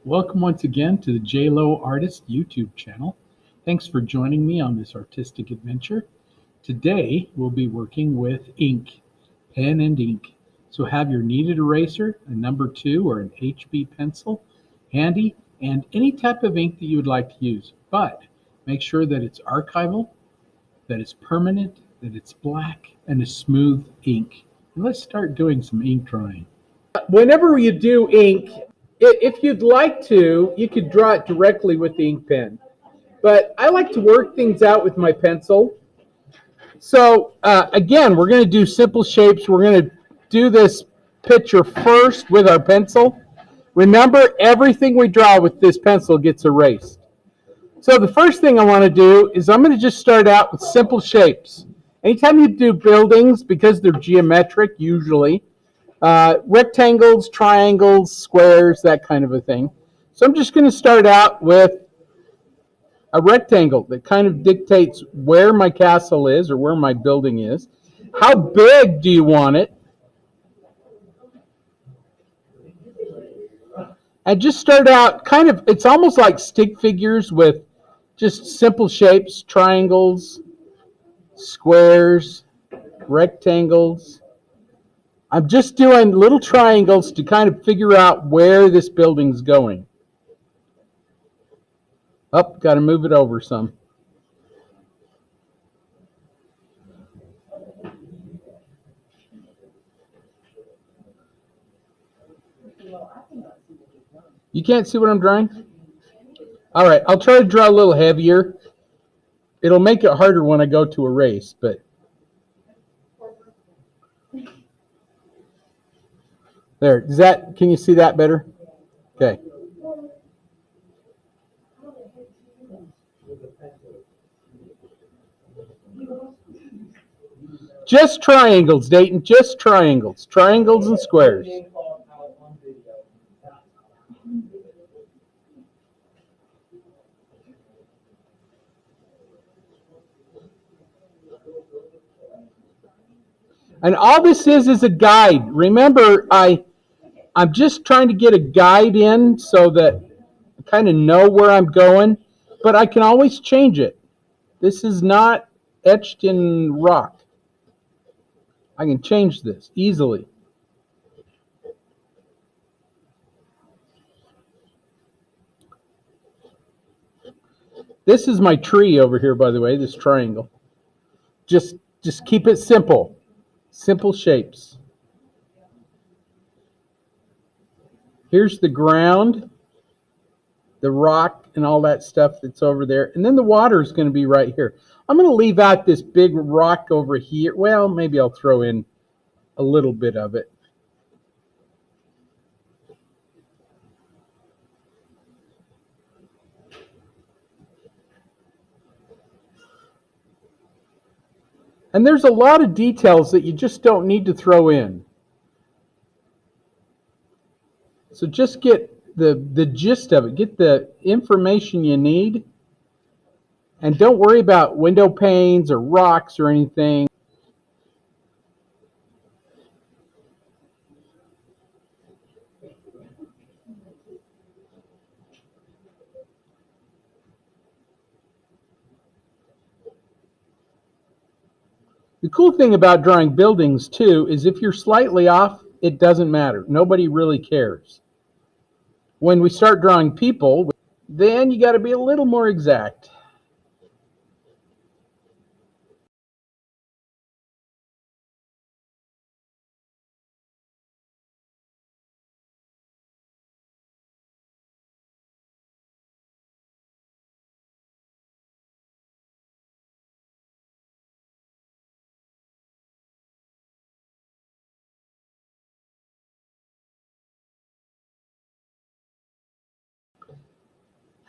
Welcome once again to the J Lowe Artist YouTube channel. Thanks for joining me on this artistic adventure. Today we'll be working with ink, pen and ink. So have your kneaded eraser, a number 2 or an HB pencil handy, and any type of ink that you would like to use. But make sure that it's archival, that it's permanent, that it's black, and a smooth ink. And let's start doing some ink drawing. Whenever you do ink, if you'd like to, you could draw it directly with the ink pen. But I like to work things out with my pencil. So again, we're going to do simple shapes. We're going to do this picture first with our pencil. Remember, everything we draw with this pencil gets erased. So the first thing I want to do is I'm going to just start out with simple shapes. Anytime you do buildings, because they're geometric usually, rectangles, triangles, squares, that kind of a thing. So I'm just going to start out with a rectangle that kind of dictates where my castle is or where my building is. How big do you want it? And just start out kind of, it's almost like stick figures with just simple shapes, triangles, squares, rectangles. I'm just doing little triangles to kind of figure out where this building's going. Up, got to move it over some. You can't see what I'm drawing? All right, I'll try to draw a little heavier. It'll make it harder when I go to erase, but there. Can you see that better? Okay. Just triangles, Dayton, just triangles. Triangles and squares. And all this is a guide. Remember, I'm just trying to get a guide in so that I kind of know where I'm going, but I can always change it. This is not etched in rock. I can change this easily. This is my tree over here, by the way, this triangle. Just keep it simple. Simple shapes. Here's the ground, the rock, and all that stuff that's over there. And then the water is going to be right here. I'm going to leave out this big rock over here. Well, maybe I'll throw in a little bit of it. And there's a lot of details that you just don't need to throw in. So just get the gist of it. Get the information you need. And don't worry about window panes or rocks or anything. The cool thing about drawing buildings, too, is if you're slightly off, it doesn't matter. Nobody really cares. When we start drawing people, then you got to be a little more exact.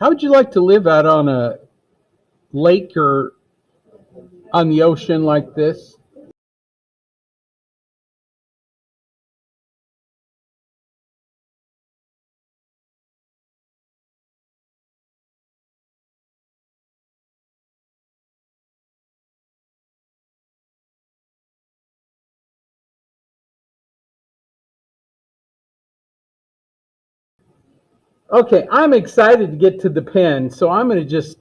How would you like to live out on a lake or on the ocean like this? Okay, I'm excited to get to the pen, so I'm going to just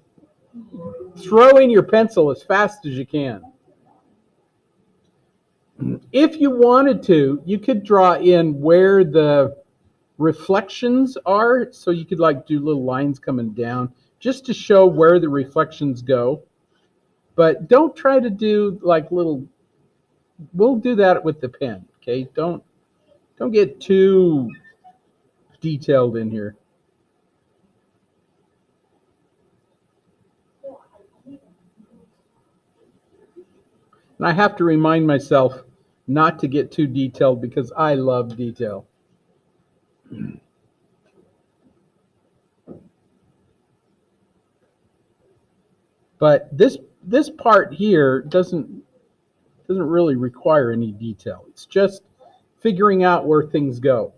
throw in your pencil as fast as you can. If you wanted to, you could draw in where the reflections are, so you could like do little lines coming down just to show where the reflections go. But don't try to do like little, we'll do that with the pen, okay? Don't get too detailed in here. And I have to remind myself not to get too detailed because I love detail. But this part here doesn't really require any detail. It's just figuring out where things go.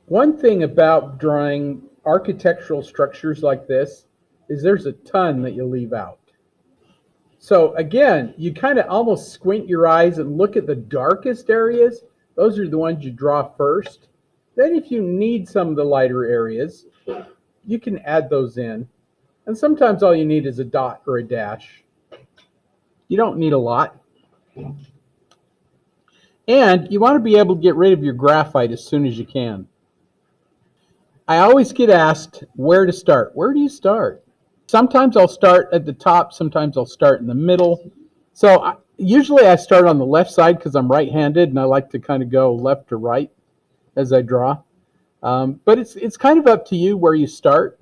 One thing about drawing architectural structures like this is there's a ton that you leave out. So again, you kind of almost squint your eyes and look at the darkest areas. Those are the ones you draw first. Then if you need some of the lighter areas, you can add those in. And sometimes all you need is a dot or a dash. You don't need a lot. And you want to be able to get rid of your graphite as soon as you can. I always get asked where to start. Where do you start? Sometimes I'll start at the top, sometimes I'll start in the middle. So usually I start on the left side because I'm right-handed and I like to kind of go left to right as I draw. But it's kind of up to you where you start.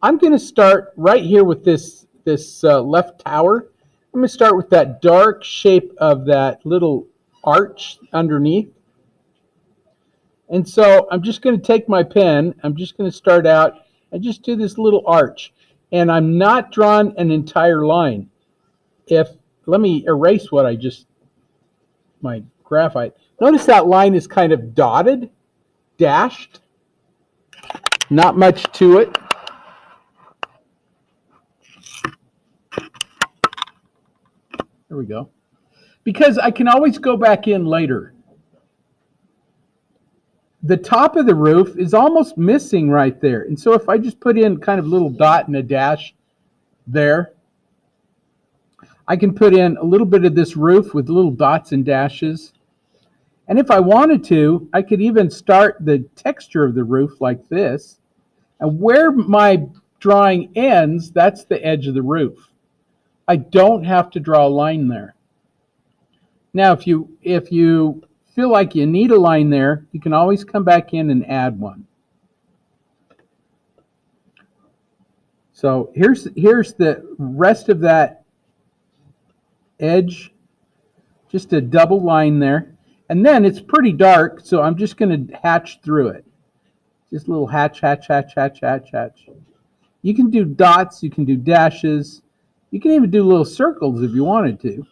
I'm going to start right here with this left tower. I'm going to start with that dark shape of that little arch underneath. And so I'm just going to take my pen, I'm just going to start out and just do this little arch. And I'm not drawing an entire line. Let me erase what I just, my graphite. Notice that line is kind of dotted, dashed, not much to it. There we go. Because I can always go back in later. The top of the roof is almost missing right there. And so if I just put in kind of a little dot and a dash there, I can put in a little bit of this roof with little dots and dashes. And if I wanted to, I could even start the texture of the roof like this. And where my drawing ends, that's the edge of the roof. I don't have to draw a line there. Now, if you feel like you need a line there, you can always come back in and add one. So here's the rest of that edge, just a double line there. And then it's pretty dark, so I'm just going to hatch through it. Just a little hatch, hatch, hatch, hatch, hatch, hatch. You can do dots, you can do dashes, you can even do little circles if you wanted to.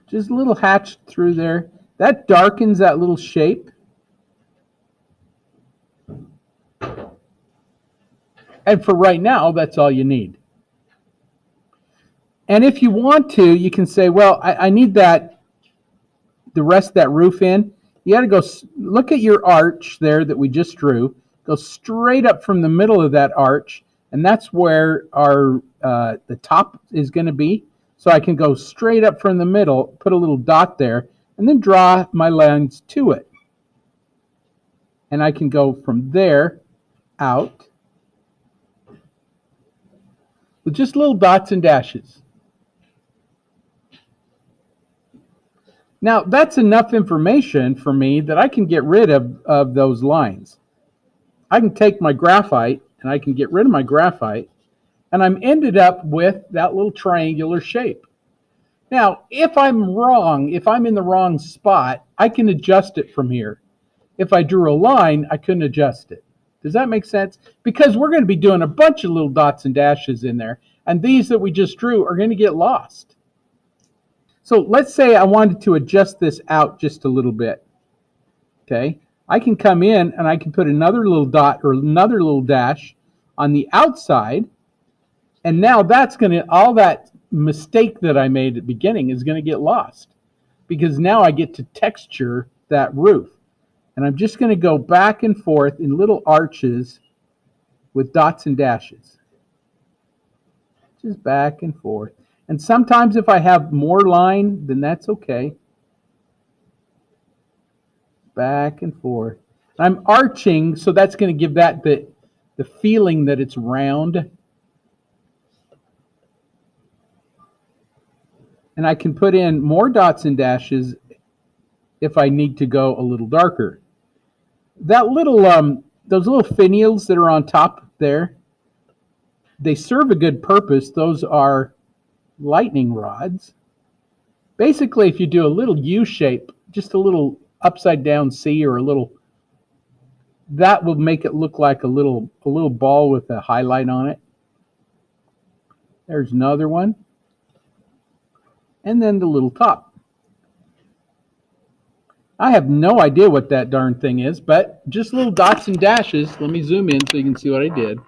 Just a little hatch through there. That darkens that little shape. And for right now, that's all you need. And if you want to, you can say, well, I need the rest of that roof in. You got to go look at your arch there that we just drew. Go straight up from the middle of that arch, and that's where our the top is going to be. So I can go straight up from the middle, put a little dot there, and then draw my lines to it. And I can go from there out with just little dots and dashes. Now, that's enough information for me that I can get rid of those lines. I can take my graphite, and I can get rid of my graphite, and I'm ended up with that little triangular shape. Now, if I'm wrong, if I'm in the wrong spot, I can adjust it from here. If I drew a line, I couldn't adjust it. Does that make sense? Because we're going to be doing a bunch of little dots and dashes in there, and these that we just drew are going to get lost. So let's say I wanted to adjust this out just a little bit. Okay, I can come in and I can put another little dot or another little dash on the outside, and now that's going to, all that mistake that I made at the beginning is going to get lost, because now I get to texture that roof. And I'm just going to go back and forth in little arches with dots and dashes. Just back and forth. And sometimes if I have more line, then that's okay. Back and forth. I'm arching, so that's going to give that the feeling that it's round. And I can put in more dots and dashes if I need to go a little darker. That little, those little finials that are on top there, they serve a good purpose. Those are lightning rods. Basically, if you do a little U shape, just a little upside down C or a little, that will make it look like a little ball with a highlight on it. There's another one. And then the little top. I have no idea what that darn thing is, but just little dots and dashes. Let me zoom in so you can see what I did.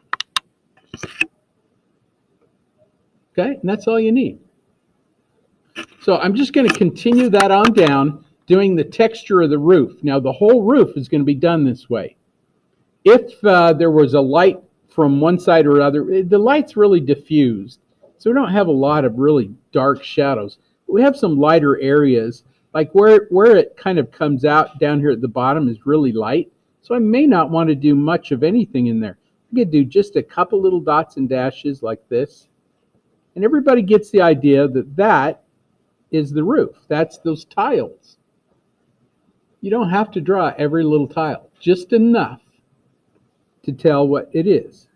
Okay, and that's all you need. So I'm just going to continue that on down, doing the texture of the roof. Now the whole roof is going to be done this way. If there was a light from one side or other, the light's really diffused. So we don't have a lot of really dark shadows. We have some lighter areas, like where it kind of comes out down here at the bottom is really light. So I may not want to do much of anything in there. I could do just a couple little dots and dashes like this. And everybody gets the idea that that is the roof. That's those tiles. You don't have to draw every little tile, just enough to tell what it is.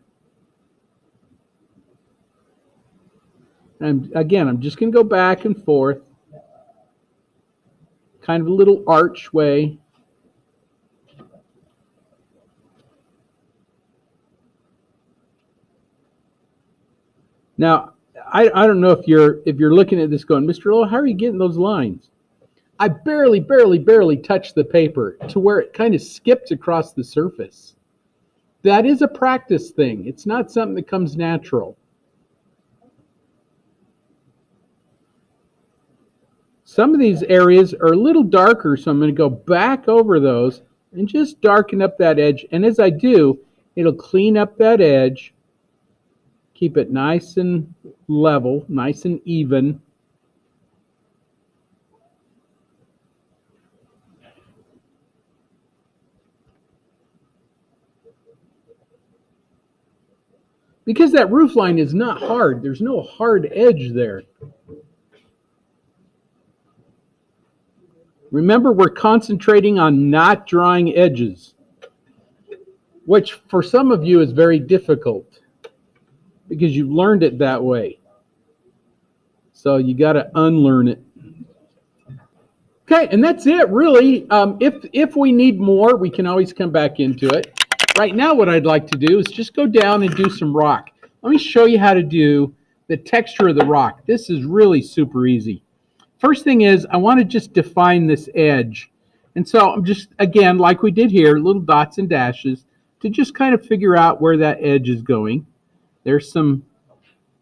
And again, I'm just going to go back and forth, kind of a little archway. Now, I don't know if you're looking at this going, Mr. Lowe, how are you getting those lines? I barely touch the paper to where it kind of skips across the surface. That is a practice thing. It's not something that comes natural. Some of these areas are a little darker, so I'm going to go back over those and just darken up that edge. And as I do, it'll clean up that edge, keep it nice and level, nice and even. Because that roof line is not hard. There's no hard edge there. Remember, we're concentrating on not drawing edges, which for some of you is very difficult because you've learned it that way. So you got to unlearn it. Okay, and that's it, really. If we need more, we can always come back into it. Right now, what I'd like to do is just go down and do some rock. Let me show you how to do the texture of the rock. This is really super easy. First thing is, I want to just define this edge. And so I'm just, again, like we did here, little dots and dashes to just kind of figure out where that edge is going. There's some,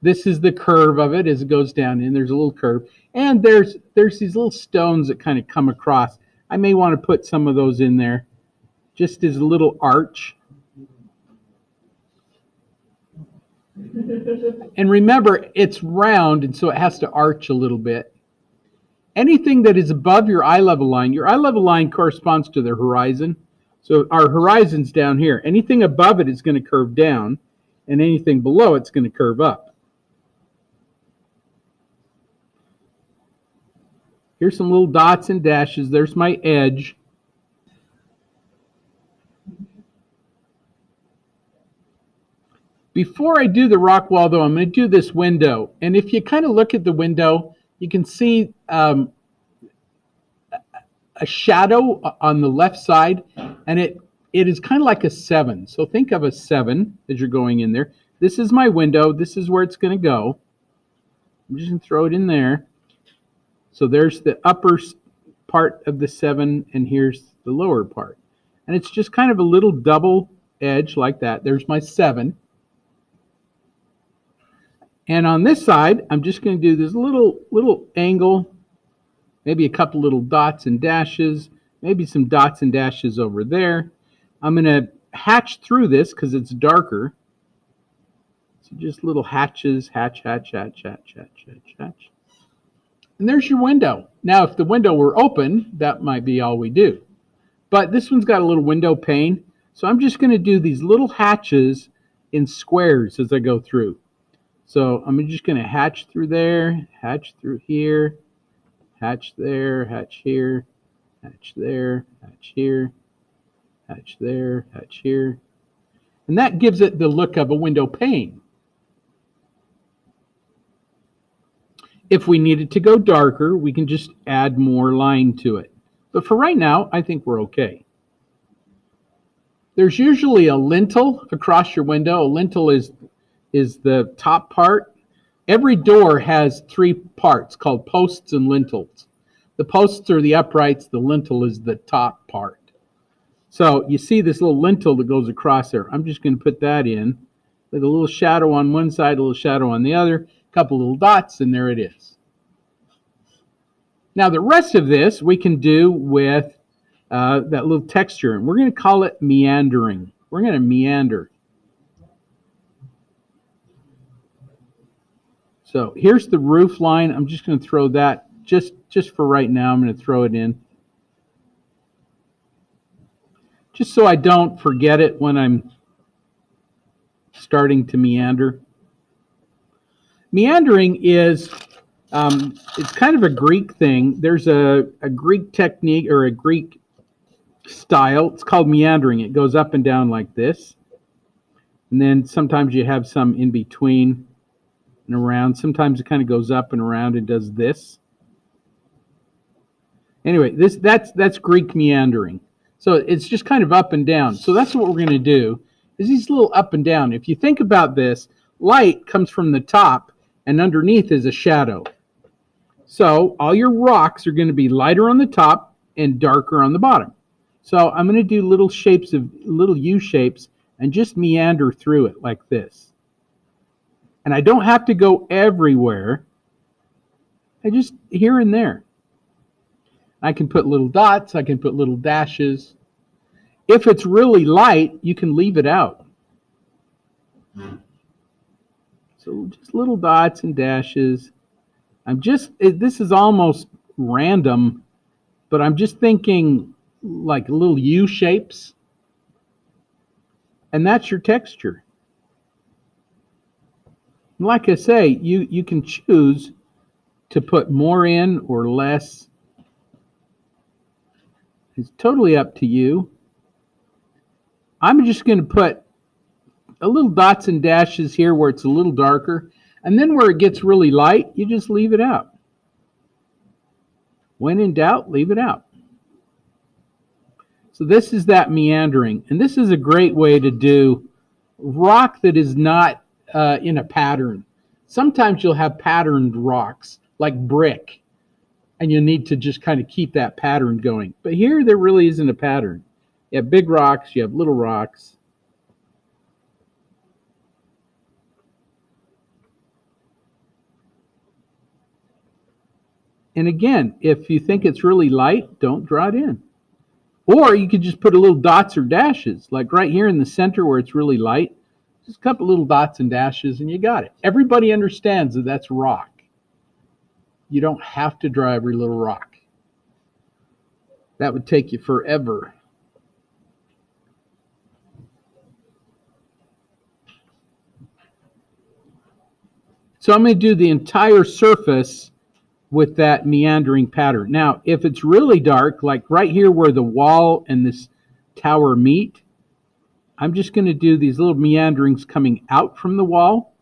this is the curve of it as it goes down in. There's a little curve. And there's these little stones that kind of come across. I may want to put some of those in there just as a little arch. And remember, it's round, and so it has to arch a little bit. Anything that is above your eye level line corresponds to the horizon. So our horizon's down here. Anything above it is going to curve down, and anything below it's going to curve up. Here's some little dots and dashes. There's my edge. Before I do the rock wall, though, I'm going to do this window. And if you kind of look at the window, you can see a shadow on the left side, and it is kind of like a 7. So think of a 7 as you're going in there. This is my window. This is where it's going to go. I'm just going to throw it in there. So there's the upper part of the 7, and here's the lower part. And it's just kind of a little double edge like that. There's my 7. And on this side, I'm just going to do this little angle, maybe a couple little dots and dashes, maybe some dots and dashes over there. I'm going to hatch through this because it's darker. So just little hatches, hatch, hatch, hatch, hatch, hatch, hatch, hatch. And there's your window. Now, if the window were open, that might be all we do. But this one's got a little window pane. So I'm just going to do these little hatches in squares as I go through. So I'm just going to hatch through there, hatch through here, hatch there, hatch here, hatch there, hatch here, hatch there, hatch here. And that gives it the look of a window pane. If we need it to go darker, we can just add more line to it. But for right now, I think we're okay. There's usually a lintel across your window. A lintel is the top part. Every door has three parts called posts and lintels. The posts are the uprights. The lintel is the top part. So you see this little lintel that goes across there. I'm just going to put that in with a little shadow on one side, a little shadow on the other, a couple little dots, and there it is. Now the rest of this we can do with that little texture, and we're going to call it meandering. We're going to meander. So here's the roof line. I'm just going to throw that just for right now. I'm going to throw it in, just so I don't forget it when I'm starting to meander. Meandering is it's kind of a Greek thing. There's a Greek technique or a Greek style. It's called meandering. It goes up and down like this. And then sometimes you have some in between and around. Sometimes it kind of goes up and around and does this. Anyway, that's Greek meandering. So it's just kind of up and down. So that's what we're going to do, is these little up and down. If you think about this, light comes from the top and underneath is a shadow. So all your rocks are going to be lighter on the top and darker on the bottom. So I'm going to do little shapes of little U shapes and just meander through it like this. And I don't have to go everywhere. I just here and there. I can put little dots. I can put little dashes. If it's really light, you can leave it out. So just little dots and dashes. This is almost random, but I'm just thinking like little U shapes. And that's your texture. And like I say, you can choose to put more in or less. It's totally up to you. I'm just going to put a little dots and dashes here where it's a little darker. And then where it gets really light, you just leave it out. When in doubt, leave it out. So this is that meandering. And this is a great way to do rock that is not in a pattern. Sometimes you'll have patterned rocks like brick, and you need to just kind of keep that pattern going. But here there really isn't a pattern. You have big rocks, you have little rocks. And again, if you think it's really light, don't draw it in. Or you could just put a little dots or dashes, like right here in the center where it's really light. Just a couple little dots and dashes and you got it. Everybody understands that that's rock. You don't have to draw every little rock. That would take you forever. So I'm going to do the entire surface with that meandering pattern. Now, if it's really dark, like right here where the wall and this tower meet, I'm just going to do these little meanderings coming out from the wall.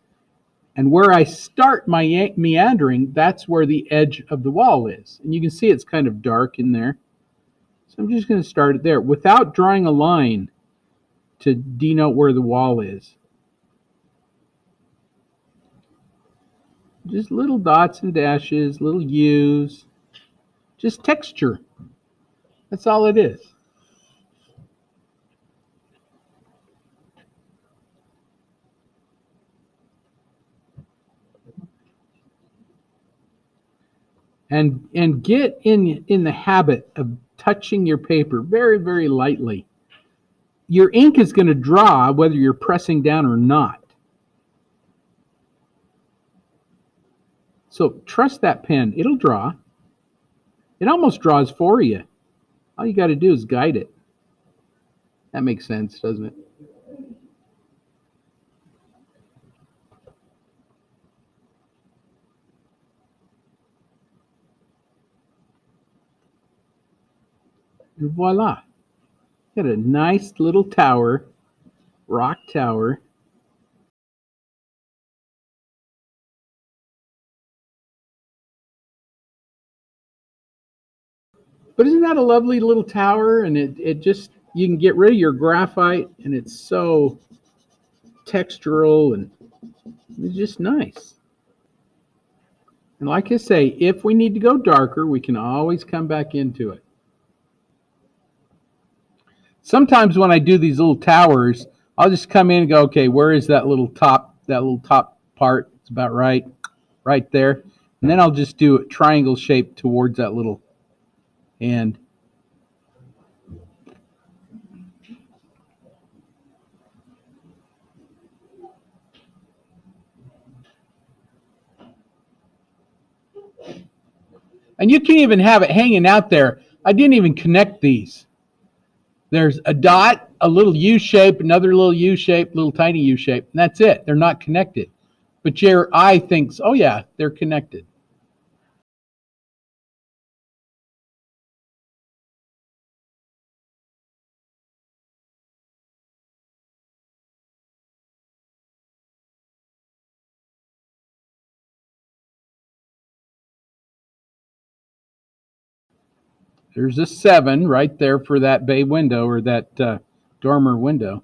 And where I start my meandering, that's where the edge of the wall is. And you can see it's kind of dark in there. So I'm just going to start it there without drawing a line to denote where the wall is. Just little dots and dashes, little U's, just texture. That's all it is. And get in the habit of touching your paper very, very lightly. Your ink is going to draw whether you're pressing down or not. So trust that pen. It'll draw. It almost draws for you. All you got to do is guide it. That makes sense, doesn't it? And voila. Got a nice little tower, rock tower. But isn't that a lovely little tower? And it just, you can get rid of your graphite, and it's so textural, and it's just nice. And like I say, if we need to go darker, we can always come back into it. Sometimes when I do these little towers, I'll just come in and go, okay, where is that little top part? It's about right there. And then I'll just do a triangle shape towards that little end. And you can even have it hanging out there. I didn't even connect these. There's a dot, a little U shape, another little U shape, little tiny U shape, and that's it. They're not connected. But your eye thinks, oh yeah, they're connected. There's a 7 right there for that bay window, or that dormer window.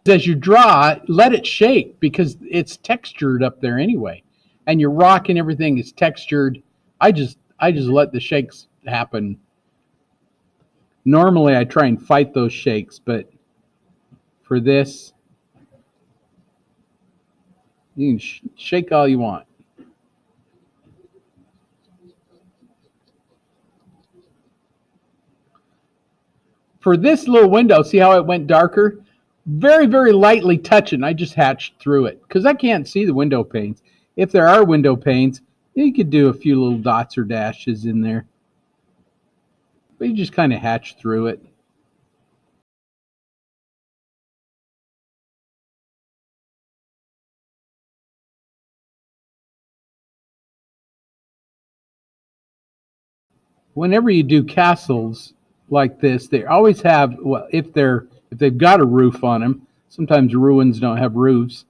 As you draw, let it shake because it's textured up there anyway, and your rock and everything is textured. I just let the shakes happen. Normally I try and fight those shakes, but for this, you can shake all you want. For this little window, see how it went darker? Very, very lightly touching. I just hatched through it because I can't see the window panes. If there are window panes, you could do a few little dots or dashes in there. But you just kind of hatch through it. Whenever you do castles like this, they always have, well, if they've got a roof on them, sometimes ruins don't have roofs,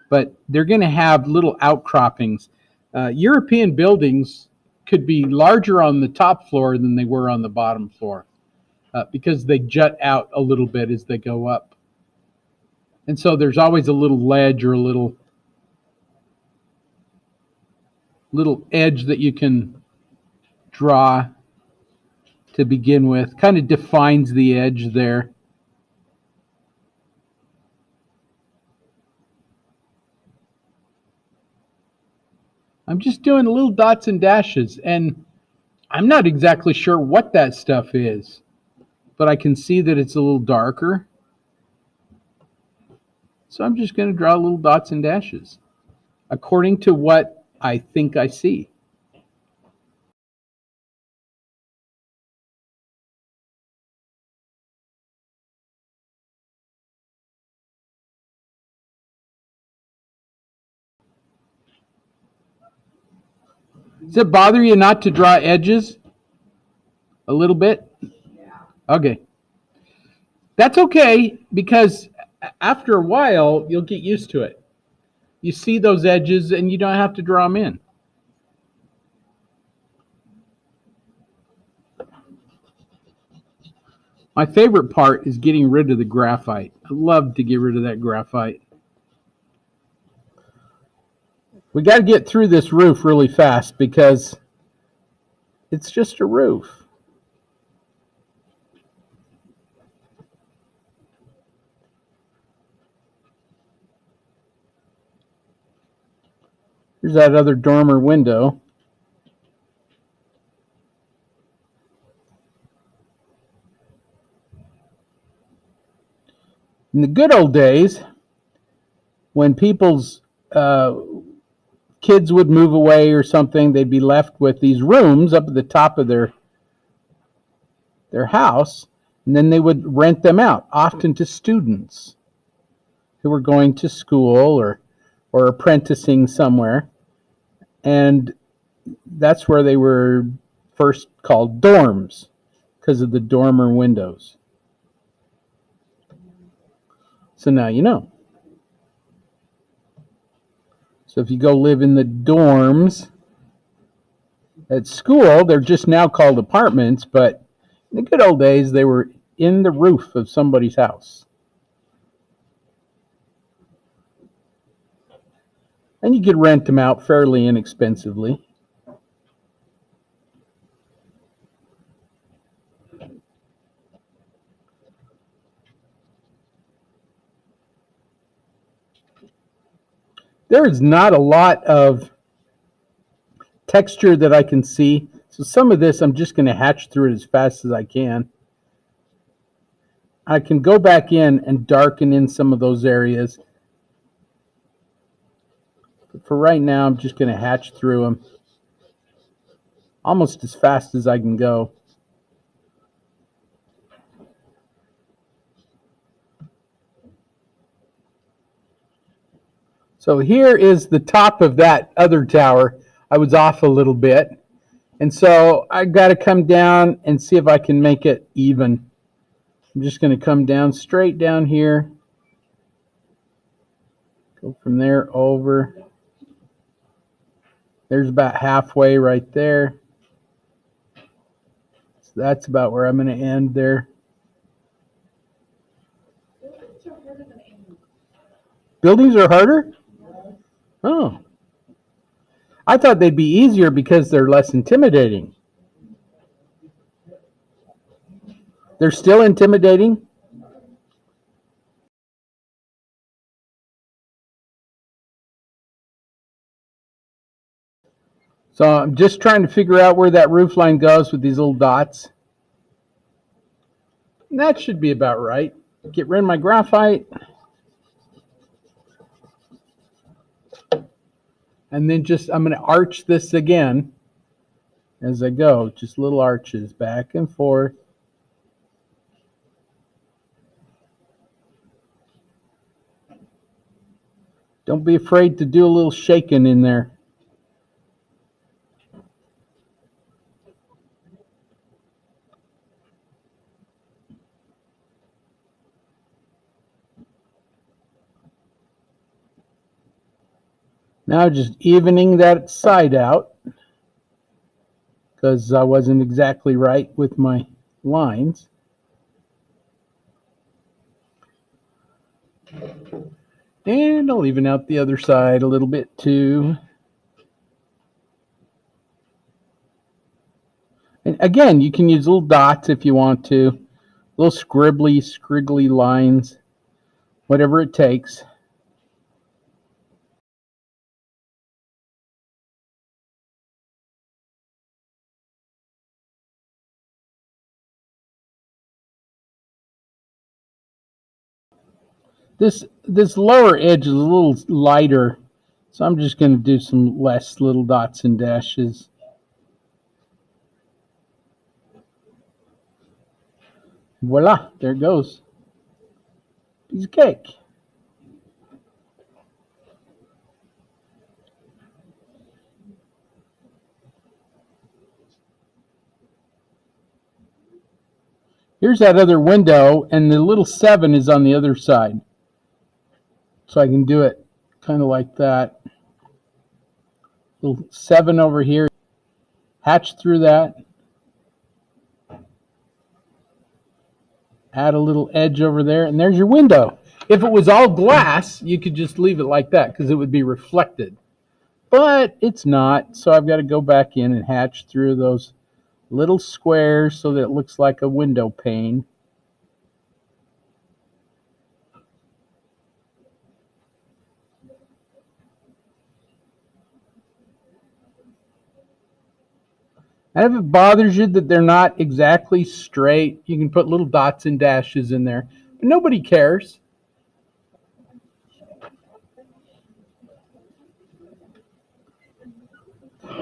but they're going to have little outcroppings. European buildings could be larger on the top floor than they were on the bottom floor because they jut out a little bit as they go up. And so there's always a little ledge or a little edge that you can draw to begin with. Kind of defines the edge there. I'm just doing little dots and dashes, and I'm not exactly sure what that stuff is, but I can see that it's a little darker. So I'm just going to draw little dots and dashes according to what I think I see. Does it bother you not to draw edges a little bit? Okay. That's okay, because after a while, you'll get used to it. You see those edges and you don't have to draw them in. My favorite part is getting rid of the graphite. I love to get rid of that graphite. We got to get through this roof really fast because it's just a roof. Here's that other dormer window. In the good old days, when people's kids would move away or something, they'd be left with these rooms up at the top of their house, and then they would rent them out, often to students who were going to school or apprenticing somewhere. And that's where they were first called dorms, because of the dormer windows. So now you know. So if you go live in the dorms at school, they're just now called apartments, but in the good old days, they were in the roof of somebody's house. And you could rent them out fairly inexpensively. There is not a lot of texture that I can see. So some of this, I'm just going to hatch through it as fast as I can. I can go back in and darken in some of those areas. But for right now, I'm just going to hatch through them almost as fast as I can go. So here is the top of that other tower. I was off a little bit. And so I got to come down and see if I can make it even. I'm just going to come down straight down here. Go from there over. There's about halfway right there. So that's about where I'm going to end there. Buildings are harder? Oh. I thought they'd be easier because they're less intimidating. They're still intimidating? So I'm just trying to figure out where that roof line goes with these little dots. And that should be about right. Get rid of my graphite. And then I'm going to arch this again as I go. Just little arches back and forth. Don't be afraid to do a little shaking in there. Now just evening that side out because I wasn't exactly right with my lines. And I'll even out the other side a little bit too. And again, you can use little dots if you want to. Little scriggly lines. Whatever it takes. This lower edge is a little lighter, so I'm just going to do some less little dots and dashes. Voila, there it goes. Piece of cake. Here's that other window, and the little 7 is on the other side. So I can do it kind of like that. Little 7 over here. Hatch through that. Add a little edge over there, and there's your window. If it was all glass, you could just leave it like that because it would be reflected. But it's not, so I've got to go back in and hatch through those little squares so that it looks like a window pane. And if it bothers you that they're not exactly straight, you can put little dots and dashes in there. But nobody cares.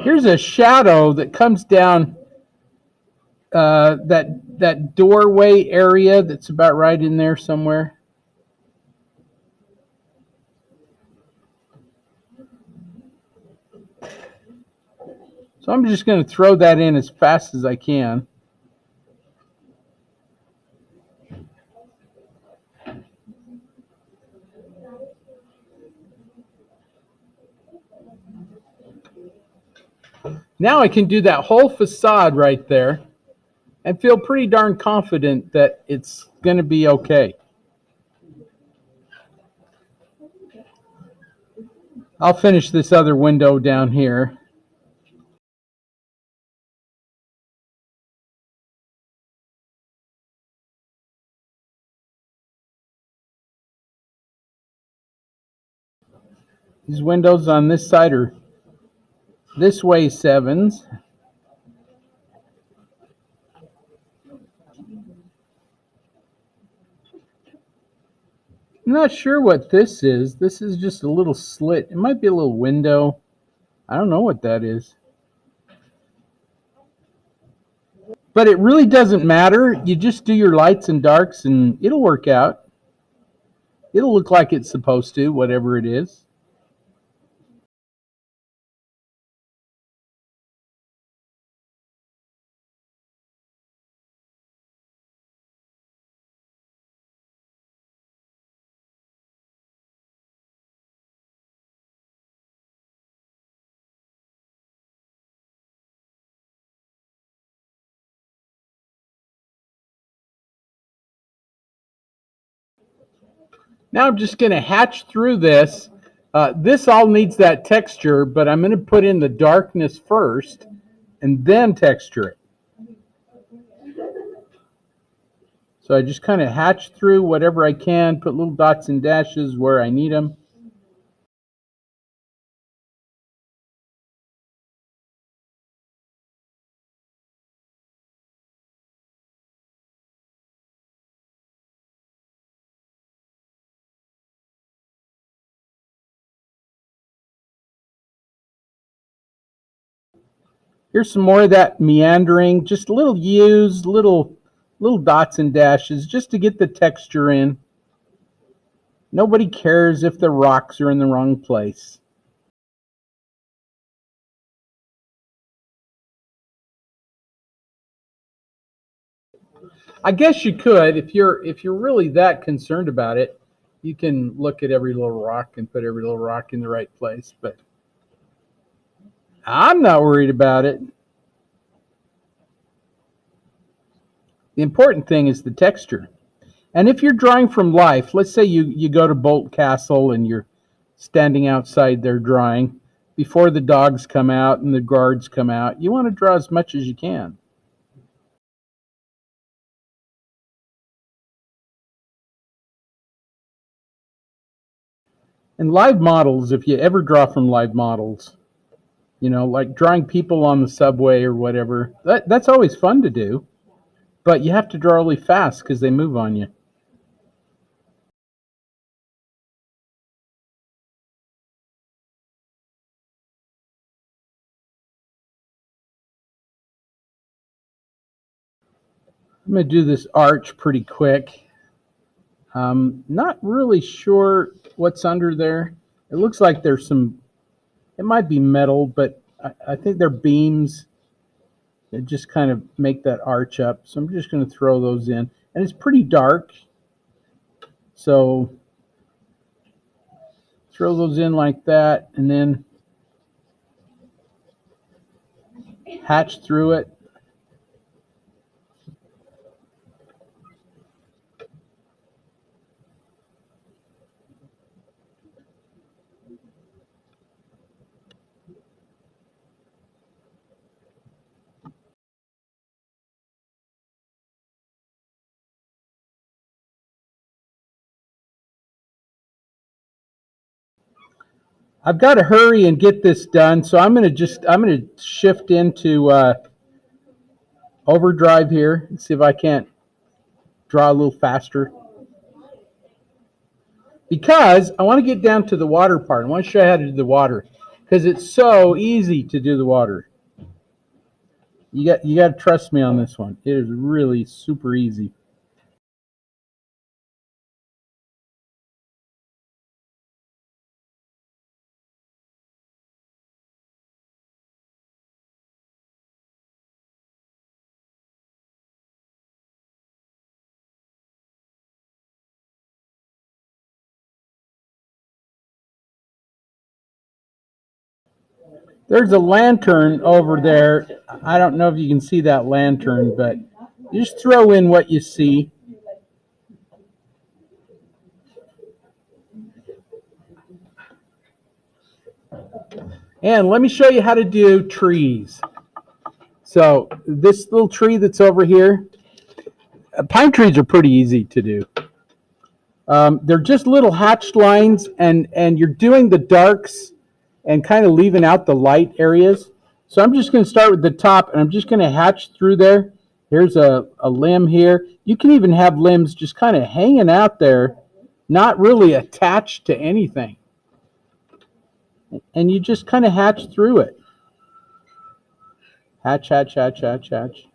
Here's a shadow that comes down that doorway area that's about right in there somewhere. So I'm just going to throw that in as fast as I can. Now I can do that whole facade right there and feel pretty darn confident that it's going to be okay. I'll finish this other window down here. These windows on this side are this way 7s. I'm not sure what this is. This is just a little slit. It might be a little window. I don't know what that is. But it really doesn't matter. You just do your lights and darks and it'll work out. It'll look like it's supposed to, whatever it is. Now I'm just going to hatch through this. This all needs that texture, but I'm going to put in the darkness first and then texture it. So I just kind of hatch through whatever I can, put little dots and dashes where I need them. Here's some more of that meandering, just little hues, little dots and dashes just to get the texture in. Nobody cares if the rocks are in the wrong place. I guess you could, if you're really that concerned about it, you can look at every little rock and put every little rock in the right place, but I'm not worried about it. The important thing is the texture. And if you're drawing from life, let's say you go to Boldt Castle and you're standing outside there drawing, before the dogs come out and the guards come out, you want to draw as much as you can. And live models, if you ever draw from live models, you know, like drawing people on the subway or whatever, that's always fun to do. But you have to draw really fast because they move on you. I'm going to do this arch pretty quick. Not really sure what's under there. It looks like there's some, it might be metal, but I think they're beams that just kind of make that arch up. So I'm just going to throw those in. And it's pretty dark. So throw those in like that and then hatch through it. I've got to hurry and get this done, so I'm going to shift into overdrive here and see if I can't draw a little faster. Because I want to get down to the water part. I want to show you how to do the water. Because it's so easy to do the water. You got to trust me on this one. It is really super easy. There's a lantern over there. I don't know if you can see that lantern, but you just throw in what you see. And let me show you how to do trees. So this little tree that's over here, pine trees are pretty easy to do. They're just little hatched lines, and you're doing the darks and kind of leaving out the light areas. So I'm just going to start with the top, and I'm just going to hatch through there. Here's a limb here. You can even have limbs just kind of hanging out there, not really attached to anything. And you just kind of hatch through it. Hatch, hatch, hatch, hatch, hatch.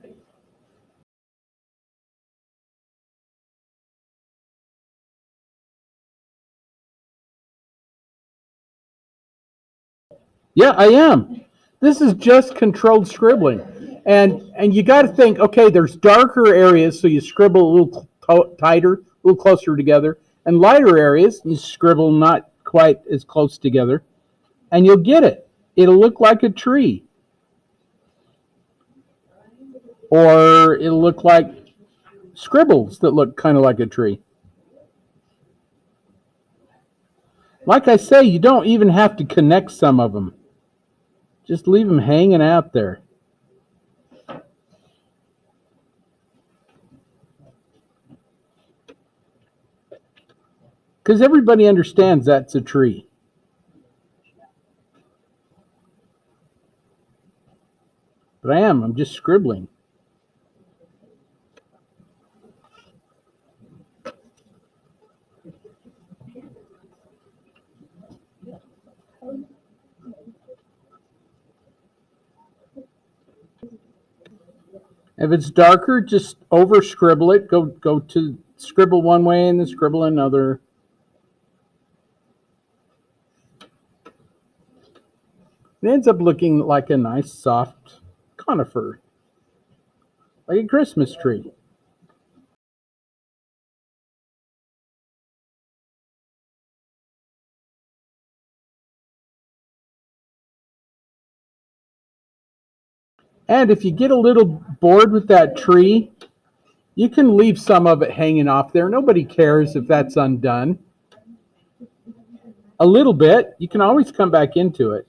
Yeah, I am. This is just controlled scribbling. And you got to think, okay, there's darker areas, so you scribble a little tighter, a little closer together. And lighter areas, you scribble not quite as close together. And you'll get it. It'll look like a tree. Or it'll look like scribbles that look kind of like a tree. Like I say, you don't even have to connect some of them. Just leave them hanging out there. Because everybody understands that's a tree. But I'm just scribbling. If it's darker, just over scribble it. Go to scribble one way and then scribble another. It ends up looking like a nice soft conifer, like a Christmas tree. And if you get a little bored with that tree, you can leave some of it hanging off there. Nobody cares if that's undone. A little bit, you can always come back into it.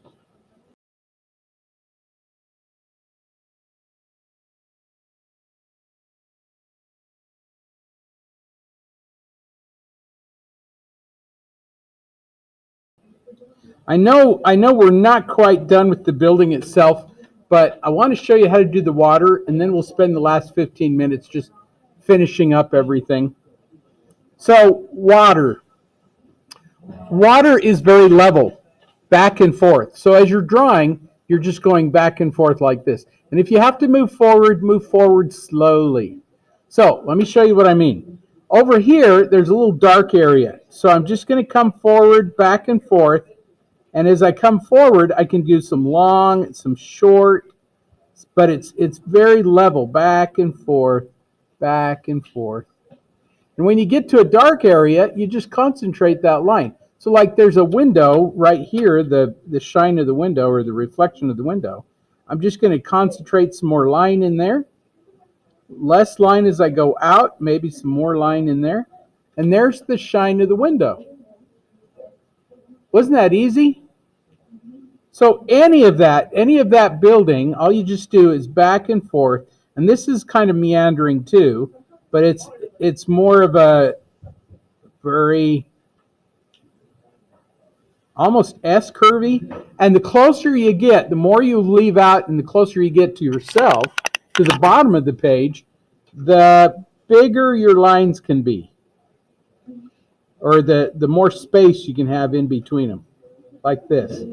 I know we're not quite done with the building itself, but I want to show you how to do the water, and then we'll spend the last 15 minutes just finishing up everything. So water. Water is very level, back and forth. So as you're drawing, you're just going back and forth like this. And if you have to move forward slowly. So let me show you what I mean. Over here, there's a little dark area. So I'm just going to come forward, back and forth. And as I come forward, I can do some long, some short, but it's very level, back and forth, back and forth. And when you get to a dark area, you just concentrate that line. So like there's a window right here, the shine of the window or the reflection of the window. I'm just going to concentrate some more line in there. Less line as I go out, maybe some more line in there. And there's the shine of the window. Wasn't that easy? So any of that building, all you just do is back and forth. And this is kind of meandering too, but it's more of a very almost S-curvy. And the closer you get, the more you leave out and the closer you get to yourself, to the bottom of the page, the bigger your lines can be, or the more space you can have in between them, like this.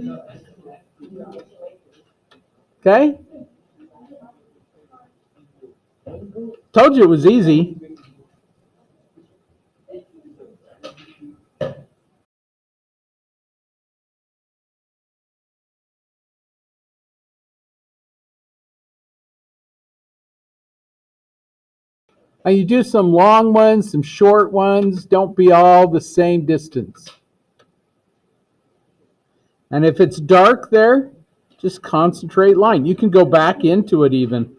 Okay? Told you it was easy. Now you do some long ones, some short ones. Don't be all the same distance. And if it's dark there, just concentrate line. You can go back into it even.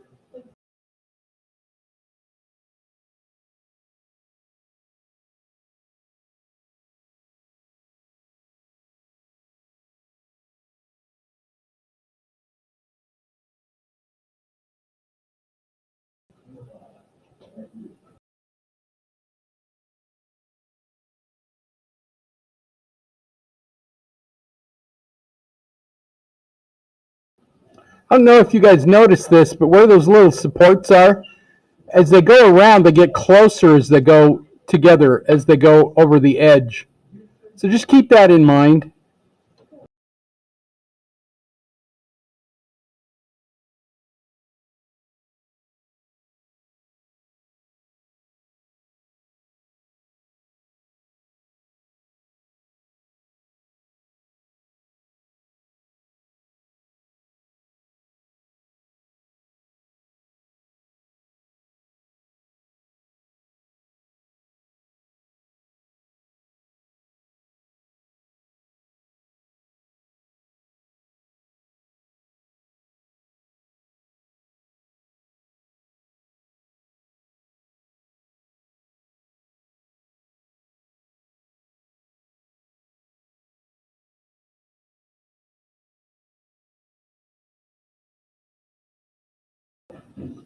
I don't know if you guys noticed this, but where those little supports are, as they go around, they get closer as they go together, as they go over the edge. So just keep that in mind.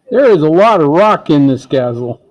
There is a lot of rock in this castle.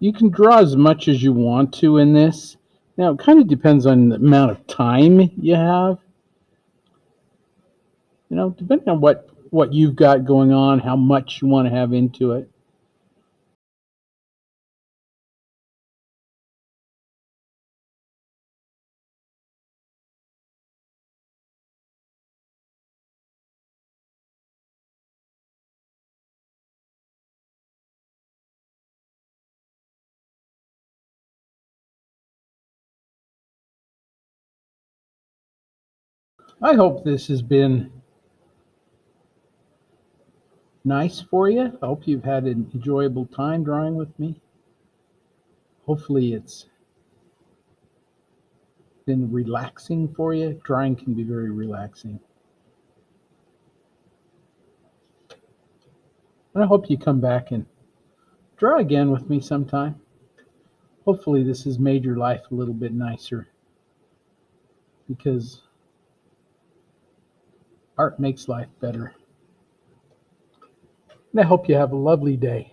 You can draw as much as you want to in this. Now, it kind of depends on the amount of time you have. You know, depending on what you've got going on, how much you want to have into it. I hope this has been nice for you. I hope you've had an enjoyable time drawing with me. Hopefully it's been relaxing for you. Drawing can be very relaxing. And I hope you come back and draw again with me sometime. Hopefully this has made your life a little bit nicer, because art makes life better. And I hope you have a lovely day.